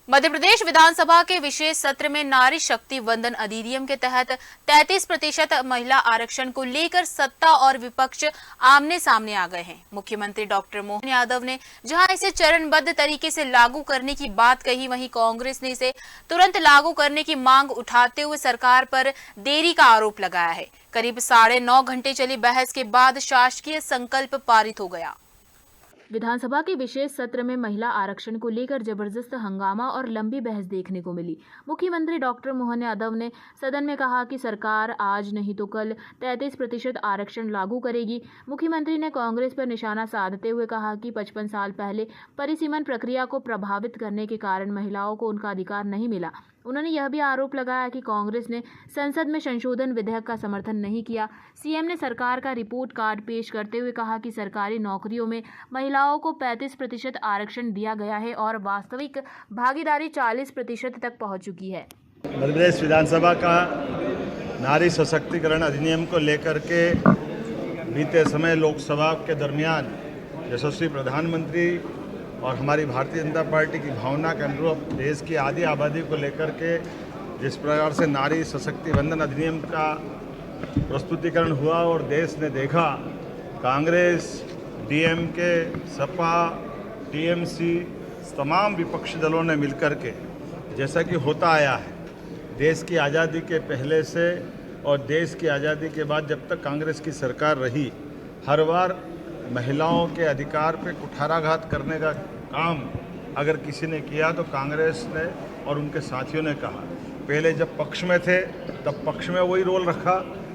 मध्य प्रदेश विधानसभा के विशेष सत्र में नारी शक्ति वंदन अधिनियम के तहत 33% महिला आरक्षण को लेकर सत्ता और विपक्ष आमने सामने आ गए हैं। मुख्यमंत्री डॉक्टर मोहन यादव ने जहां इसे चरणबद्ध तरीके से लागू करने की बात कही, वहीं कांग्रेस ने इसे तुरंत लागू करने की मांग उठाते हुए सरकार पर देरी का आरोप लगाया है। करीब 9.5 घंटे चली बहस के बाद शासकीय संकल्प पारित हो गया। विधानसभा के विशेष सत्र में महिला आरक्षण को लेकर जबरदस्त हंगामा और लंबी बहस देखने को मिली। मुख्यमंत्री डॉक्टर मोहन यादव ने सदन में कहा कि सरकार आज नहीं तो कल 33% आरक्षण लागू करेगी। मुख्यमंत्री ने कांग्रेस पर निशाना साधते हुए कहा कि 55 साल पहले परिसीमन प्रक्रिया को प्रभावित करने के कारण महिलाओं को उनका अधिकार नहीं मिला। उन्होंने यह भी आरोप लगाया कि कांग्रेस ने संसद में संशोधन विधेयक का समर्थन नहीं किया। सीएम ने सरकार का रिपोर्ट कार्ड पेश करते हुए कहा कि सरकारी नौकरियों में महिलाओं को 35% आरक्षण दिया गया है और वास्तविक भागीदारी 40% तक पहुंच चुकी है। मध्य प्रदेश विधानसभा का नारी सशक्तिकरण अधिनियम को लेकर के बीते समय लोकसभा के दरमियान यशस्वी प्रधानमंत्री और हमारी भारतीय जनता पार्टी की भावना के अनुरूप देश की आधी आबादी को लेकर के जिस प्रकार से नारी सशक्ति वंदन अधिनियम का प्रस्तुतिकरण हुआ और देश ने देखा कांग्रेस, डीएमके, सपा, टीएमसी तमाम विपक्षी दलों ने मिलकर के जैसा कि होता आया है देश की आज़ादी के पहले से और देश की आज़ादी के बाद जब तक कांग्रेस की सरकार रही, हर बार महिलाओं के अधिकार पे कुठाराघात करने का काम अगर किसी ने किया तो कांग्रेस ने और उनके साथियों ने कहा। पहले जब पक्ष में थे तब पक्ष में वही रोल रखा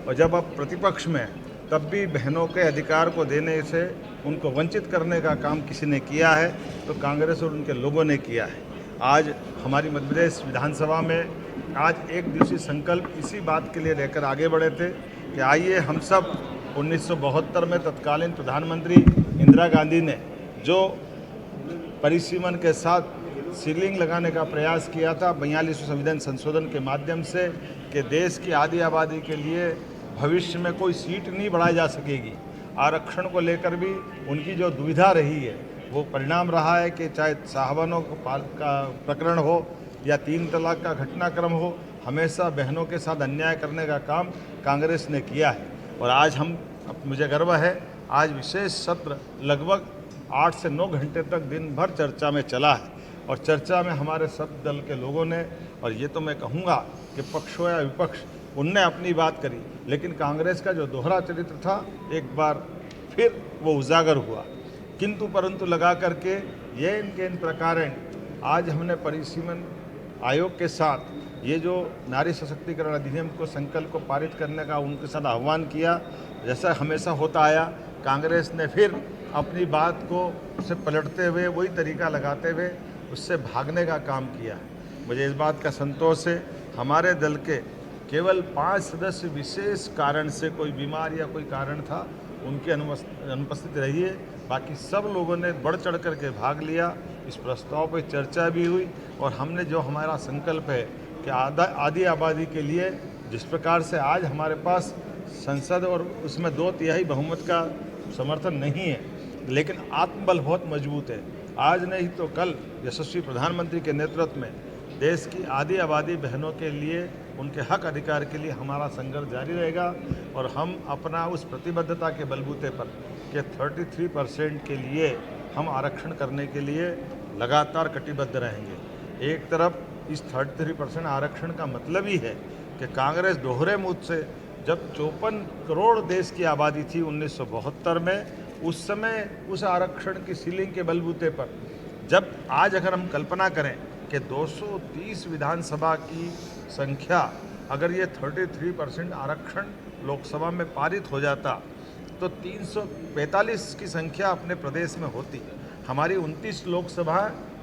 और जब अब प्रतिपक्ष में तब भी बहनों के अधिकार को देने से उनको वंचित करने का काम किसी ने किया है तो कांग्रेस और उनके लोगों ने किया है। आज हमारी मध्य प्रदेश विधानसभा में आज एक दिवसीय संकल्प इसी बात के लिए लेकर आगे बढ़े थे कि आइए हम सब 1972 में तत्कालीन प्रधानमंत्री इंदिरा गांधी ने जो परिसीमन के साथ सीलिंग लगाने का प्रयास किया था 42वें संविधान संशोधन के माध्यम से कि देश की आधी आबादी के लिए भविष्य में कोई सीट नहीं बढ़ाई जा सकेगी। आरक्षण को लेकर भी उनकी जो दुविधा रही है वो परिणाम रहा है कि चाहे साहबानों का प्रकरण हो या 3 तलाक का घटनाक्रम हो, हमेशा बहनों के साथ अन्याय करने का काम कांग्रेस ने किया है। और आज मुझे गर्व है आज विशेष सत्र लगभग 8 से 9 घंटे तक दिन भर चर्चा में चला है और चर्चा में हमारे सब दल के लोगों ने, और ये तो मैं कहूँगा कि पक्ष हो या विपक्ष, उनने अपनी बात करी, लेकिन कांग्रेस का जो दोहरा चरित्र था एक बार फिर वो उजागर हुआ। किंतु परंतु लगा करके ये इनके इन प्रकार आज हमने परिसीमन आयोग के साथ ये जो नारी सशक्तिकरण अधिनियम को संकल्प को पारित करने का उनके साथ आह्वान किया। जैसा हमेशा होता आया, कांग्रेस ने फिर अपनी बात को उससे पलटते हुए वही तरीका लगाते हुए उससे भागने का काम किया। मुझे इस बात का संतोष है हमारे दल के केवल 5 सदस्य विशेष कारण से, कोई बीमार या कोई कारण था, उनकी अनुपस्थित रही है। बाकी सब लोगों ने बढ़ चढ़ करके भाग लिया। इस प्रस्ताव पर चर्चा भी हुई और हमने जो हमारा संकल्प है कि आधी आबादी के लिए जिस प्रकार से आज हमारे पास संसद और उसमें 2/3 बहुमत का समर्थन नहीं है, लेकिन आत्मबल बहुत मजबूत है। आज नहीं तो कल यशस्वी प्रधानमंत्री के नेतृत्व में देश की आधी आबादी बहनों के लिए उनके हक अधिकार के लिए हमारा संघर्ष जारी रहेगा और हम अपना उस प्रतिबद्धता के बलबूते पर कि 33% के लिए हम आरक्षण करने के लिए लगातार कटिबद्ध रहेंगे। एक तरफ इस 33% आरक्षण का मतलब ही है कि कांग्रेस दोहरे मुद्दे से जब 54 करोड़ देश की आबादी थी 1972 में, उस समय उस आरक्षण की सीलिंग के बलबूते पर जब आज अगर हम कल्पना करें कि 230 विधानसभा की संख्या अगर ये 33% आरक्षण लोकसभा में पारित हो जाता तो 345 की संख्या अपने प्रदेश में होती। हमारी 29 लोकसभा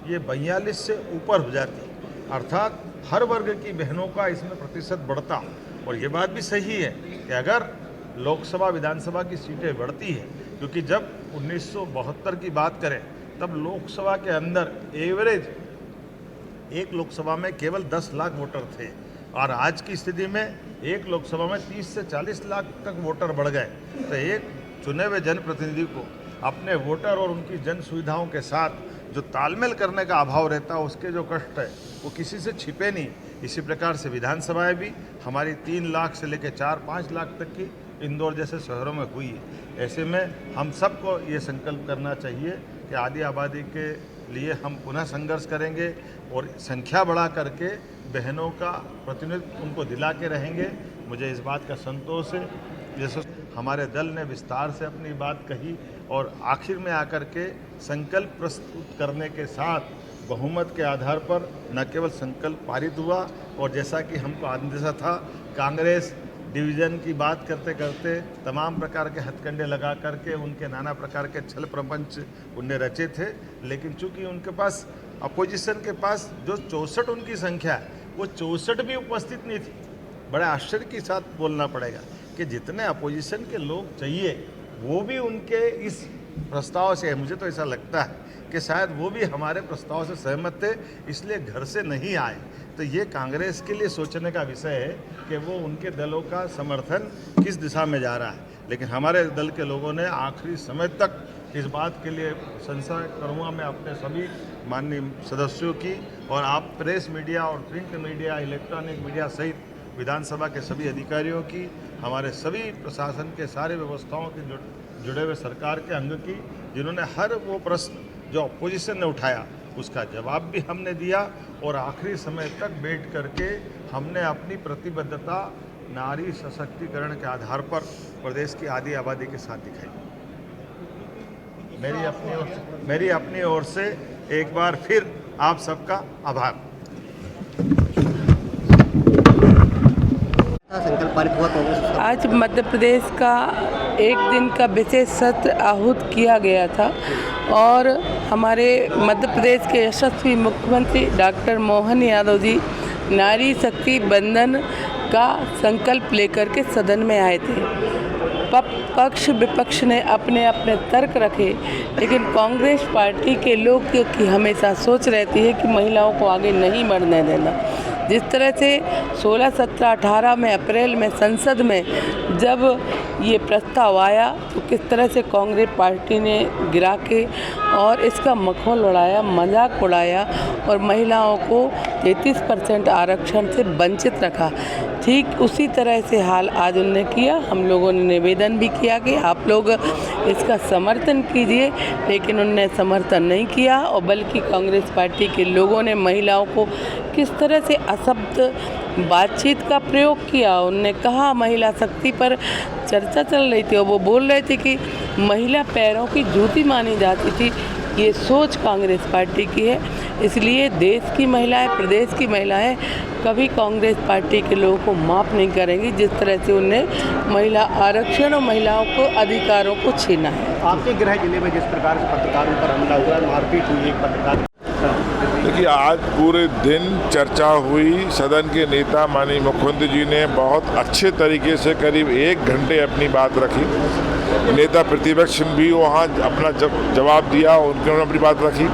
ये 42 से ऊपर हो जाती, अर्थात हर वर्ग की बहनों का इसमें प्रतिशत बढ़ता। और ये बात भी सही है कि अगर लोकसभा विधानसभा की सीटें बढ़ती है, क्योंकि जब 1972 की बात करें तब लोकसभा के अंदर एवरेज एक लोकसभा में केवल 10 लाख वोटर थे और आज की स्थिति में एक लोकसभा में 30 से 40 लाख तक वोटर बढ़ गए। तो एक चुने हुए जनप्रतिनिधि को अपने वोटर और उनकी जन सुविधाओं के साथ जो तालमेल करने का अभाव रहता है, उसके जो कष्ट है वो किसी से छिपे नहीं। इसी प्रकार से विधानसभाएं भी हमारी 3 लाख से लेकर 4-5 लाख तक की इंदौर जैसे शहरों में हुई है। ऐसे में हम सबको ये संकल्प करना चाहिए कि आदि आबादी के लिए हम पुनः संघर्ष करेंगे और संख्या बढ़ा करके बहनों का प्रतिनिधित्व उनको दिला के रहेंगे। मुझे इस बात का संतोष है, जैसे हमारे दल ने विस्तार से अपनी बात कही और आखिर में आकर के संकल्प प्रस्तुत करने के साथ बहुमत के आधार पर न केवल संकल्प पारित हुआ, और जैसा कि हमको अंदेशा था, कांग्रेस डिवीज़न की बात करते करते तमाम प्रकार के हथकंडे लगा करके उनके नाना प्रकार के छल प्रपंच उनने रचे थे। लेकिन चूंकि उनके पास अपोजिशन के पास जो 64 उनकी संख्या है, वो 64 भी उपस्थित नहीं थी। बड़े आश्चर्य के साथ बोलना पड़ेगा कि जितने अपोजिशन के लोग चाहिए वो भी उनके इस प्रस्ताव से, मुझे तो ऐसा लगता है कि शायद वो भी हमारे प्रस्ताव से सहमत थे, इसलिए घर से नहीं आए। तो ये कांग्रेस के लिए सोचने का विषय है कि वो उनके दलों का समर्थन किस दिशा में जा रहा है। लेकिन हमारे दल के लोगों ने आखिरी समय तक इस बात के लिए प्रशंसा करूँगा मैं अपने सभी माननीय सदस्यों की, और आप प्रेस मीडिया और प्रिंट मीडिया, इलेक्ट्रॉनिक मीडिया सहित विधानसभा के सभी अधिकारियों की, हमारे सभी प्रशासन के सारे व्यवस्थाओं के जुड़े हुए सरकार के अंग की, जिन्होंने हर वो प्रश्न जो अपोजिशन ने उठाया उसका जवाब भी हमने दिया, और आखिरी समय तक बैठ करके हमने अपनी प्रतिबद्धता नारी सशक्तिकरण के आधार पर प्रदेश की आधी आबादी के साथ दिखाई। मेरी अपनी ओर से एक बार फिर आप सबका आभार। संकल्प पारित हुआ कांग्रेस। आज मध्य प्रदेश का एक दिन का विशेष सत्र आहूत किया गया था और हमारे मध्य प्रदेश के यशस्वी मुख्यमंत्री डॉक्टर मोहन यादव जी नारी शक्ति बंधन का संकल्प लेकर के सदन में आए थे। पक्ष विपक्ष ने अपने अपने तर्क रखे, लेकिन कांग्रेस पार्टी के लोग की हमेशा सोच रहती है कि महिलाओं को आगे नहीं बढ़ने देना। जिस तरह से 16, 17, 18 में अप्रैल में संसद में जब ये प्रस्ताव आया तो किस तरह से कांग्रेस पार्टी ने गिरा के और इसका मखौल उड़ाया, मजाक उड़ाया और महिलाओं को 33% आरक्षण से वंचित रखा। ठीक उसी तरह से हाल आज उन्होंने किया। हम लोगों ने निवेदन भी किया कि आप लोग इसका समर्थन कीजिए, लेकिन उन्होंने समर्थन नहीं किया और बल्कि कांग्रेस पार्टी के लोगों ने महिलाओं को किस तरह से अशब्द बातचीत का प्रयोग किया। उन्होंने कहा महिला शक्ति पर चर्चा चल रही थी और वो बोल रहे थे कि महिला पैरों की जूती मानी जाती थी। ये सोच कांग्रेस पार्टी की है, इसलिए देश की महिलाएं, प्रदेश की महिलाएं कभी कांग्रेस पार्टी के लोगों को माफ़ नहीं करेंगी जिस तरह से उन्हें महिला आरक्षण और महिलाओं को अधिकारों को छीना है। आपके गृह जिले में जिस प्रकार से पत्रकारों पर हमला हुआ, मारपीट हुई एक पत्रकार। देखिए, आज पूरे दिन चर्चा हुई। सदन के नेता माननीय मुख्यमंत्री जी ने बहुत अच्छे तरीके से करीब 1 घंटे अपनी बात रखी। नेता प्रतिपक्ष भी वहाँ अपना जवाब दिया, उन्होंने अपनी बात रखी।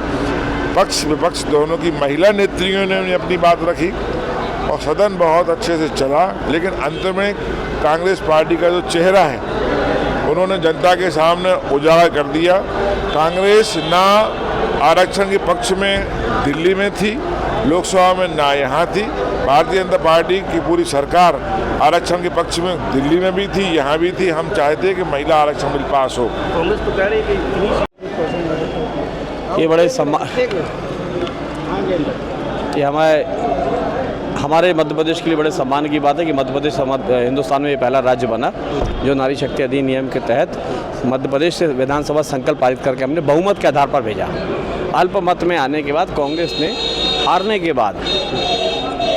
पक्ष विपक्ष दोनों की महिला नेत्रियों ने अपनी बात रखी और सदन बहुत अच्छे से चला। लेकिन अंत में कांग्रेस पार्टी का जो चेहरा है उन्होंने जनता के सामने उजागर कर दिया। कांग्रेस ना आरक्षण के पक्ष में दिल्ली में थी, लोकसभा में ना यहाँ थी। भारतीय जनता पार्टी की पूरी सरकार आरक्षण के पक्ष में दिल्ली में भी थी, यहाँ भी थी। हम चाहते हैं कि महिला आरक्षण बिल पास हो। कांग्रेस तो कह रही है कि ये बड़े ये हमारे मध्य प्रदेश के लिए बड़े सम्मान की बात है कि मध्य प्रदेश हिंदुस्तान में ये पहला राज्य बना जो नारी शक्ति अधिनियम के तहत मध्य प्रदेश से विधानसभा संकल्प पारित करके हमने बहुमत के आधार पर भेजा। अल्पमत में आने के बाद कांग्रेस ने हारने के बाद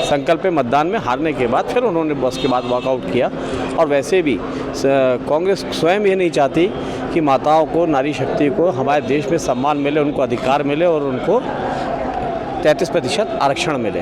संकल्प पे मतदान में हारने के बाद फिर उन्होंने उसके बाद वॉकआउट किया। और वैसे भी कांग्रेस स्वयं ये नहीं चाहती कि माताओं को, नारी शक्ति को हमारे देश में सम्मान मिले, उनको अधिकार मिले और उनको 33% आरक्षण मिले।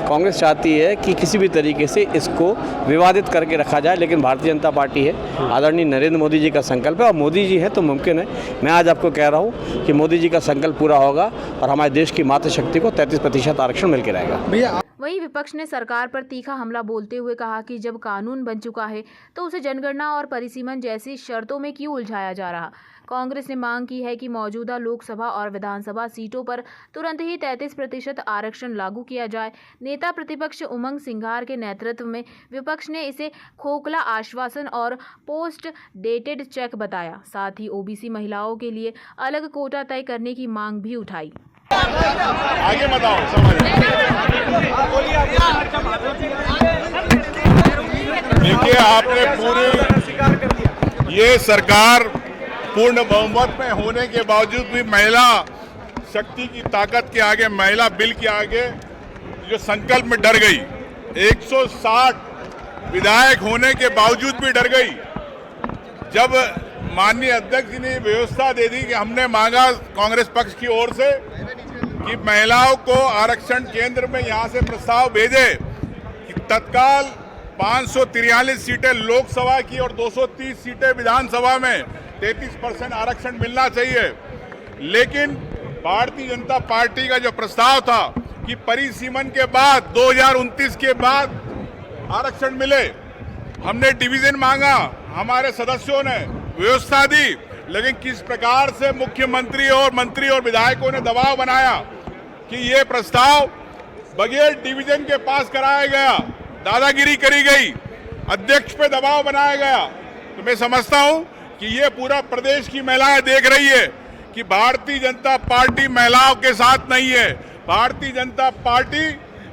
कांग्रेस चाहती है कि किसी भी तरीके से इसको विवादित करके रखा जाए, लेकिन भारतीय जनता पार्टी है, आदरणीय नरेंद्र मोदी जी का संकल्प है और मोदी जी है तो मुमकिन है। मैं आज आपको कह रहा हूँ कि मोदी जी का संकल्प पूरा होगा और हमारे देश की मातृशक्ति को 33% आरक्षण मिल के रहेगा। वहीं विपक्ष ने सरकार पर तीखा हमला बोलते हुए कहा कि जब कानून बन चुका है तो उसे जनगणना और परिसीमन जैसी शर्तों में क्यों उलझाया जा रहा। कांग्रेस ने मांग की है कि मौजूदा लोकसभा और विधानसभा सीटों पर तुरंत ही 33% आरक्षण लागू किया जाए। नेता प्रतिपक्ष उमंग सिंघार के नेतृत्व में विपक्ष ने इसे खोखला आश्वासन और पोस्ट डेटेड चेक बताया। साथ ही ओबीसी महिलाओं के लिए अलग कोटा तय करने की मांग भी उठाई। आगे बताओ देखिए, आपने पूरी ये सरकार पूर्ण बहुमत में होने के बावजूद भी महिला शक्ति की ताकत के आगे, महिला बिल के आगे जो संकल्प में डर गई, 160 विधायक होने के बावजूद भी डर गई। जब माननीय अध्यक्ष जी ने व्यवस्था दे दी कि हमने मांगा कांग्रेस पक्ष की ओर से कि महिलाओं को आरक्षण केंद्र में यहां से प्रस्ताव भेजे कि तत्काल 543 सीटें लोकसभा की और 230 सीटें विधानसभा में 33% आरक्षण मिलना चाहिए। लेकिन भारतीय जनता पार्टी का जो प्रस्ताव था कि परिसीमन के बाद 2029 के बाद आरक्षण मिले, हमने डिवीजन मांगा, हमारे सदस्यों ने व्यवस्था दी, लेकिन किस प्रकार से मुख्यमंत्री और मंत्री और विधायकों ने दबाव बनाया कि ये प्रस्ताव बगैर डिवीजन के पास कराया गया, दादागिरी करी गई, अध्यक्ष पे दबाव बनाया गया। तो मैं समझता हूं कि ये पूरा प्रदेश की महिलाएं देख रही है कि भारतीय जनता पार्टी महिलाओं के साथ नहीं है। भारतीय जनता पार्टी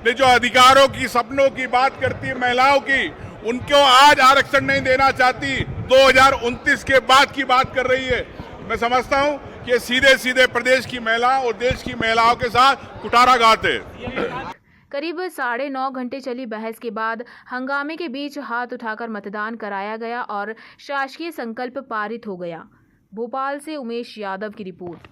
ने जो अधिकारों की, सपनों की बात करती है महिलाओं की, उनको आज आरक्षण नहीं देना चाहती, 2029 के बाद की बात कर रही है। मैं समझता हूं कि सीधे सीधे प्रदेश की महिला और देश की महिलाओं के साथ कुठाराघात है। करीब 9.5 घंटे चली बहस के बाद हंगामे के बीच हाथ उठाकर मतदान कराया गया और शासकीय संकल्प पारित हो गया। भोपाल से उमेश यादव की रिपोर्ट।